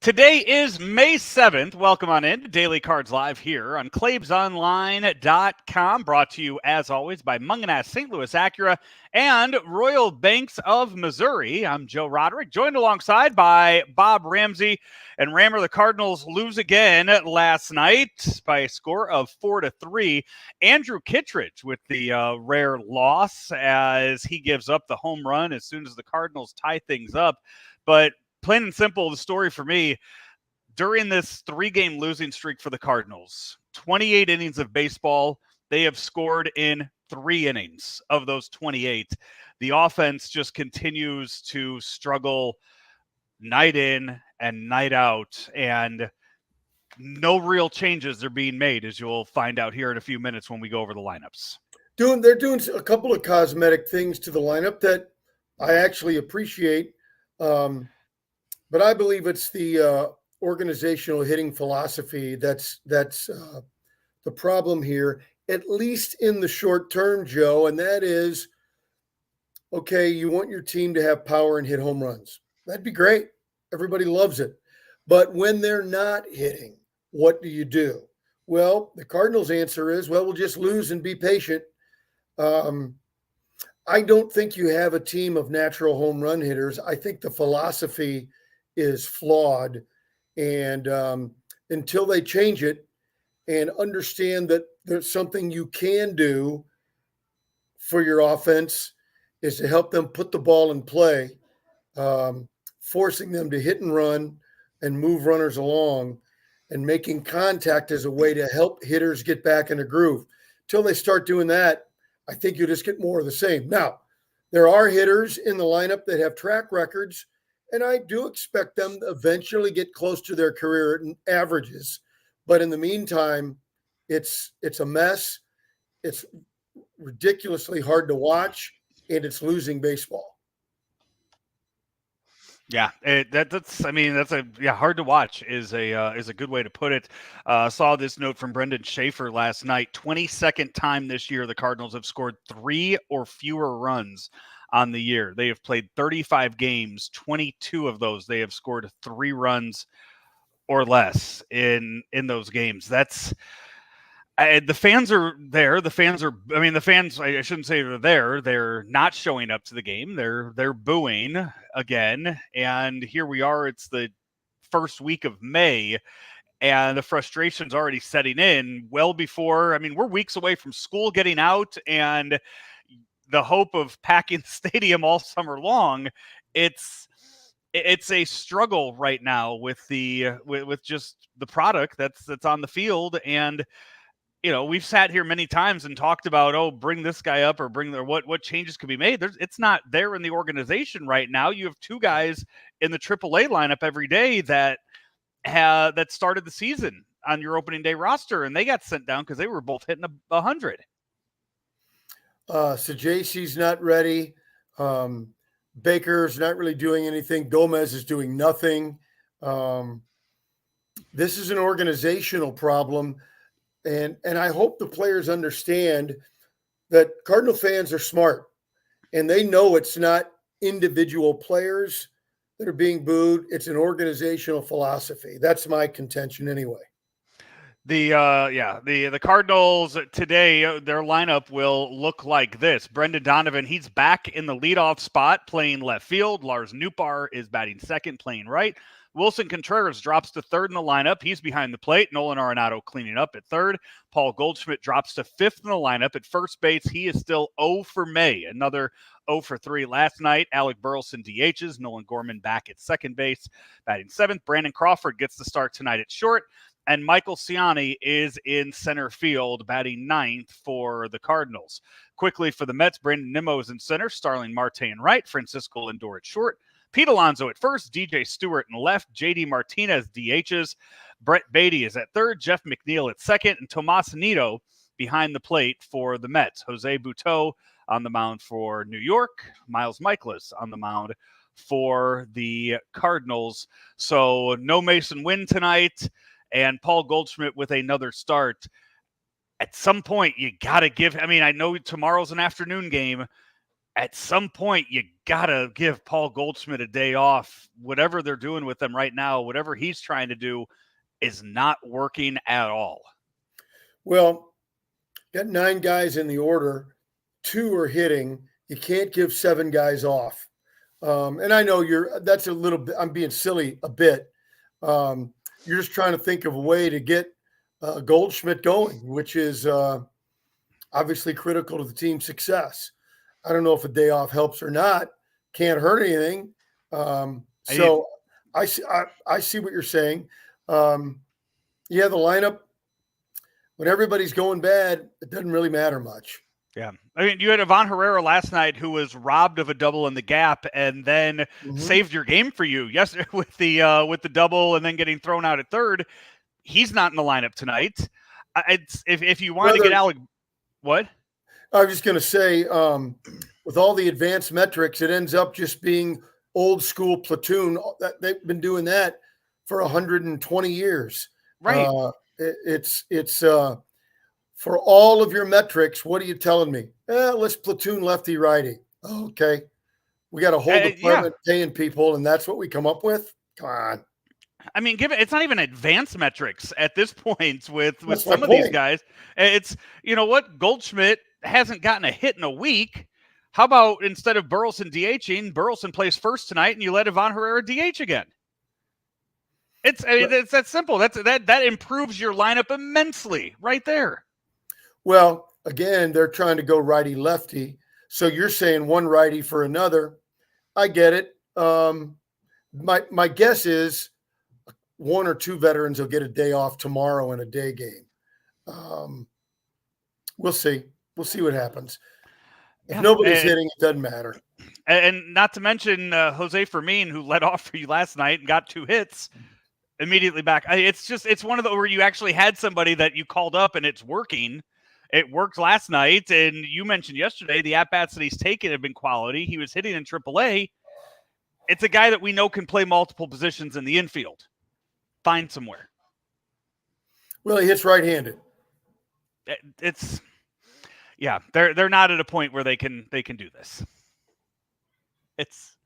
Today is May 7th. Welcome on in to Daily Cards Live here on ClaibsOnline.com. Brought to you, as always, by Munganast St. Louis Acura and Royal Banks of Missouri. I'm Joe Roderick, joined alongside by Bob Ramsey. And Rammer, the Cardinals lose again last night by a score of 4-3. Andrew Kittredge with the rare loss as he gives up the home run as soon as the Cardinals tie things up. But plain and simple, the story for me, during this 3-game losing streak for the Cardinals, 28 innings of baseball, they have scored in 3 innings of those 28. The offense just continues to struggle night in and night out, and no real changes are being made, as you'll find out here in a few minutes when we go over the lineups. They're doing a couple of cosmetic things to the lineup that I actually appreciate. But I believe it's the organizational hitting philosophy that's the problem here, at least in the short term, Joe. And that is, okay, you want your team to have power and hit home runs. That'd be great. Everybody loves it. But when they're not hitting, what do? Well, the Cardinals' answer is, well, we'll just lose and be patient. I don't think you have a team of natural home run hitters. I think the philosophy is flawed. And until they change it and understand that there's something you can do for your offense is to help them put the ball in play, forcing them to hit and run and move runners along, and making contact as a way to help hitters get back in a groove. Till they start doing that, I think you'll just get more of the same. Now, there are hitters in the lineup that have track records, and I do expect them to eventually get close to their career averages. But in the meantime, it's a mess. It's ridiculously hard to watch, and it's losing baseball. Yeah, that's hard to watch is a good way to put it. Saw this note from Brendan Schaefer last night. 22nd time this year the Cardinals have scored 3 or fewer runs on the year. They have played 35 games, 22 of those they have scored 3 runs or less in those games. That's the fans are there. The fans, I shouldn't say they're there. They're not showing up to the game. They're booing again. And here we are. It's the first week of May, and the frustration's already setting in well before. We're weeks away from school getting out and the hope of packing the stadium all summer long. It's a struggle right now with with just the product that's on the field. And we've sat here many times and talked about, bring this guy up or what changes could be made. It's not there in the organization right now. You have 2 guys in the AAA lineup every day that started the season on your opening day roster, and they got sent down because they were both hitting 100. So JC's not ready. Baker's not really doing anything. Gomez is doing nothing. This is an organizational problem. And I hope the players understand that Cardinal fans are smart, and they know it's not individual players that are being booed. It's an organizational philosophy. That's my contention anyway. The Cardinals today, their lineup will look like this. Brendan Donovan, he's back in the leadoff spot playing left field. Lars Nootbaar is batting second playing right. Wilson Contreras drops to third in the lineup. He's behind the plate. Nolan Arenado cleaning up at third. Paul Goldschmidt drops to fifth in the lineup. At first base, he is still 0 for May. Another 0 for 3 last night. Alec Burleson DHs. Nolan Gorman back at second base. Batting seventh. Brandon Crawford gets the start tonight at short. And Michael Ciani is in center field, batting ninth for the Cardinals. Quickly for the Mets, Brandon Nimmo is in center. Starling Marte in right. Francisco Lindor at short. Pete Alonso at first, DJ Stewart in left, JD Martinez DHs, Brett Beatty is at third, Jeff McNeil at second, and Tomas Nido behind the plate for the Mets. Jose Butto on the mound for New York, Miles Michaelis on the mound for the Cardinals. So no Mason Wynn tonight, and Paul Goldschmidt with another start. At some point, you got to give – I know tomorrow's an afternoon game. at some point you gotta give Paul Goldschmidt a day off. Whatever they're doing with him right now, whatever he's trying to do is not working at all. Well, got 9 guys in the order, 2 are hitting. You can't give 7 guys off. And I know that's a little bit, I'm being silly a bit. You're just trying to think of a way to get Goldschmidt going, which is obviously critical to the team's success. I don't know if a day off helps or not. Can't hurt anything. So I see what you're saying. The lineup, when everybody's going bad, it doesn't really matter much. Yeah. I mean, you had Ivan Herrera last night who was robbed of a double in the gap and then saved your game for you yesterday with the double and then getting thrown out at third. He's not in the lineup tonight. If you wanted to get Alec, what? I was just going to say, with all the advanced metrics, it ends up just being old school platoon. They've been doing that for 120 years. Right. It's for all of your metrics. What are you telling me? Let's platoon lefty righty. Okay. We got a whole department paying people, and that's what we come up with. Come on. I mean, it's not even advanced metrics at this point with some of these guys. It's, you know what? Goldschmidt hasn't gotten a hit in a week. How about instead of Burleson DHing, Burleson plays first tonight and you let Ivan Herrera DH again? It's that simple. That improves your lineup immensely right there. Well, again, they're trying to go righty lefty. So you're saying one righty for another. I get it. My guess is 1 or 2 veterans will get a day off tomorrow in a day game. We'll see. We'll see what happens. If nobody's hitting, it doesn't matter. And not to mention Jose Fermin, who led off for you last night and got 2 hits immediately back. It's one of the where you actually had somebody that you called up and it's working. It worked last night, and you mentioned yesterday the at-bats that he's taken have been quality. He was hitting in AAA. It's a guy that we know can play multiple positions in the infield. Find somewhere. Well, he hits right-handed. They're not at a point where they can do this. It's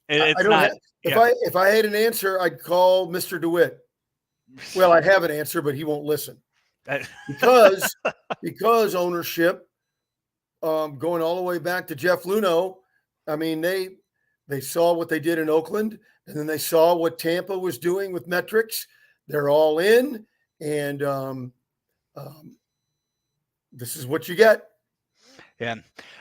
not. If I had an answer, I'd call Mr. DeWitt. Well, I have an answer, but he won't listen because ownership, going all the way back to Jeff Luhnow. I mean, they saw what they did in Oakland, and then they saw what Tampa was doing with metrics. They're all in, and this is what you get. Yeah.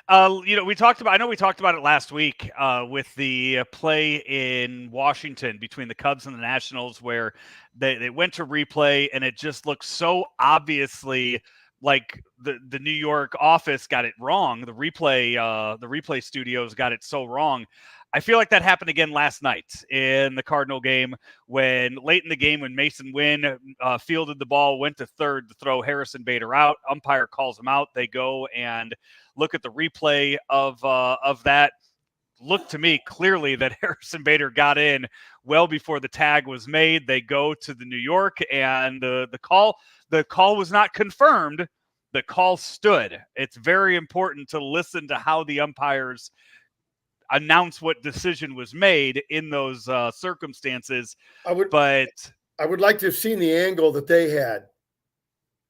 We talked about it last week with the play in Washington between the Cubs and the Nationals, where they went to replay and it just looked so obviously like the New York office got it wrong. The replay studios got it so wrong. I feel like that happened again last night in the Cardinal game when late in the game when Mason Wynn fielded the ball, went to third to throw Harrison Bader out. Umpire calls him out. They go and look at the replay of that. Looked to me clearly that Harrison Bader got in well before the tag was made. They go to the New York and the call was not confirmed. The call stood. It's very important to listen to how the umpires announce what decision was made in those circumstances. I would like to have seen the angle that they had.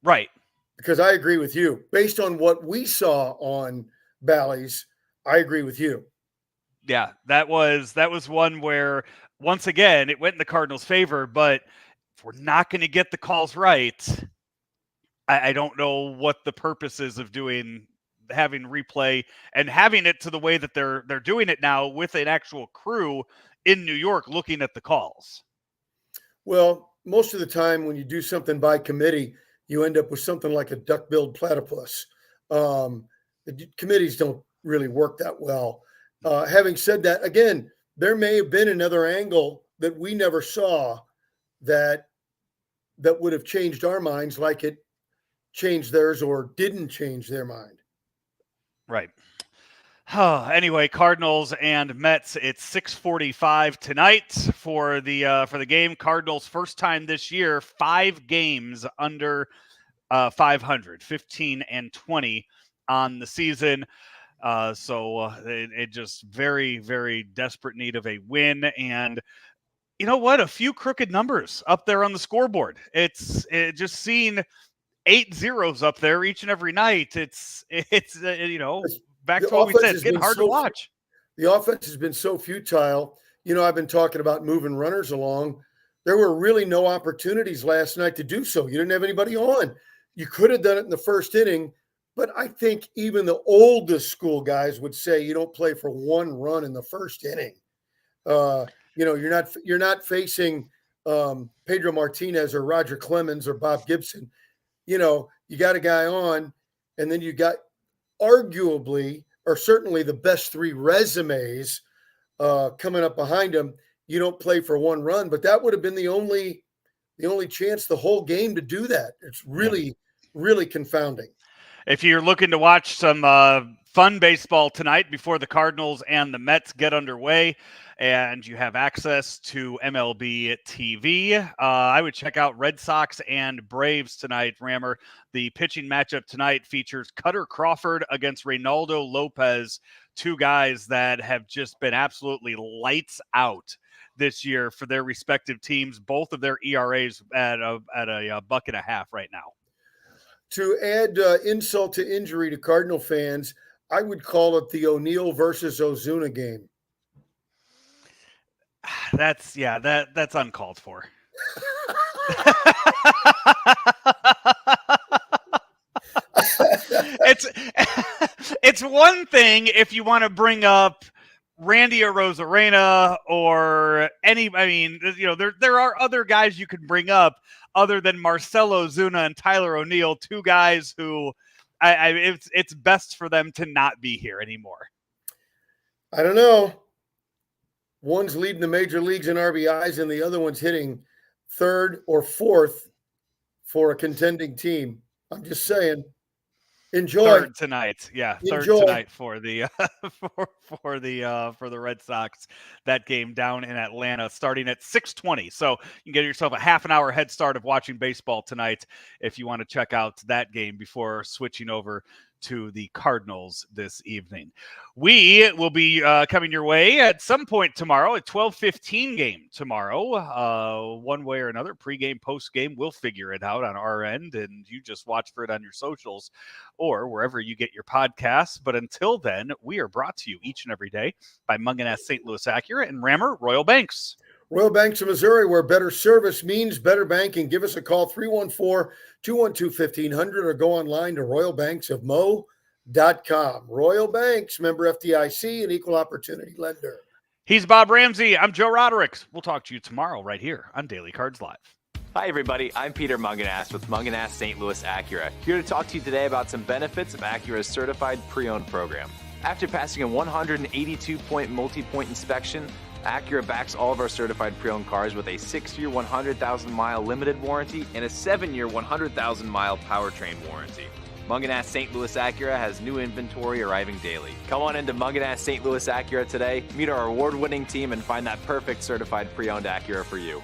Right. Because I agree with you. Based on what we saw on Bally's, I agree with you. Yeah, that was one where, once again, it went in the Cardinals' favor, but if we're not going to get the calls right, I don't know what the purpose is of having replay and having it to the way that they're doing it now with an actual crew in New York looking at the calls. Well, most of the time when you do something by committee, you end up with something like a duck-billed platypus. The committees don't really work that well. Having said that, again, there may have been another angle that we never saw that would have changed our minds like it changed theirs or didn't change their mind. Right. Anyway, Cardinals and Mets. It's 6:45 tonight for the game. Cardinals first time this year, 5 games under 500, 15-20 on the season. It just very, very desperate need of a win. And you know what? A few crooked numbers up there on the scoreboard. It just seeing 8 zeros up there each and every night. It's back The to what we offense said. It's has getting been hard to watch. The offense has been so futile. I've been talking about moving runners along. There were really no opportunities last night to do so. You didn't have anybody on. You could have done it in the first inning, but I think even the oldest school guys would say you don't play for one run in the first inning. You're not facing Pedro Martinez or Roger Clemens or Bob Gibson. You got a guy on, and then you got arguably or certainly the best 3 resumes coming up behind him. You don't play for one run, but that would have been the only chance the whole game to do that. It's really, really confounding. If you're looking to watch some fun baseball tonight before the Cardinals and the Mets get underway, and you have access to MLB TV, I would check out Red Sox and Braves tonight, Rammer. The pitching matchup tonight features Cutter Crawford against Reynaldo Lopez, 2 guys that have just been absolutely lights out this year for their respective teams. Both of their ERAs at a $1.50 right now. To add insult to injury to Cardinal fans, I would call it the O'Neill versus Ozuna game. That's uncalled for. It's one thing if you want to bring up Randy Arozarena or there are other guys you can bring up other than Marcell Ozuna and Tyler O'Neill, 2 guys who it's best for them to not be here anymore. I don't know. One's leading the major leagues in RBIs and the other one's hitting 3rd or 4th for a contending team. I'm just saying. Enjoy. 3rd tonight. Yeah, 3rd Enjoy. tonight for the for the Red Sox. That game down in Atlanta starting at 6:20. So you can get yourself a half an hour head start of watching baseball tonight if you want to check out that game before switching over to the Cardinals this evening. We will be coming your way at some point tomorrow, a 12:15 game tomorrow. One way or another, pregame, postgame, we'll figure it out on our end, and you just watch for it on your socials or wherever you get your podcasts. But until then, we are brought to you each and every day by Munganess St. Louis Acura and Rammer Royal Banks. Royal Banks of Missouri, where better service means better banking. Give us a call, 314-212-1500, or go online to royalbanksofmo.com. Royal Banks, member FDIC, an equal opportunity lender. He's Bob Ramsey. I'm Joe Roderick. We'll talk to you tomorrow right here on Daily Cards Live. Hi, everybody. I'm Peter Munganess with Munganess St. Louis Acura, here to talk to you today about some benefits of Acura's certified pre-owned program. After passing a 182-point multi-point inspection, Acura backs all of our certified pre-owned cars with a 6-year, 100,000-mile limited warranty and a 7-year, 100,000-mile powertrain warranty. Munganess St. Louis Acura has new inventory arriving daily. Come on into Munganess St. Louis Acura today, meet our award-winning team, and find that perfect certified pre-owned Acura for you.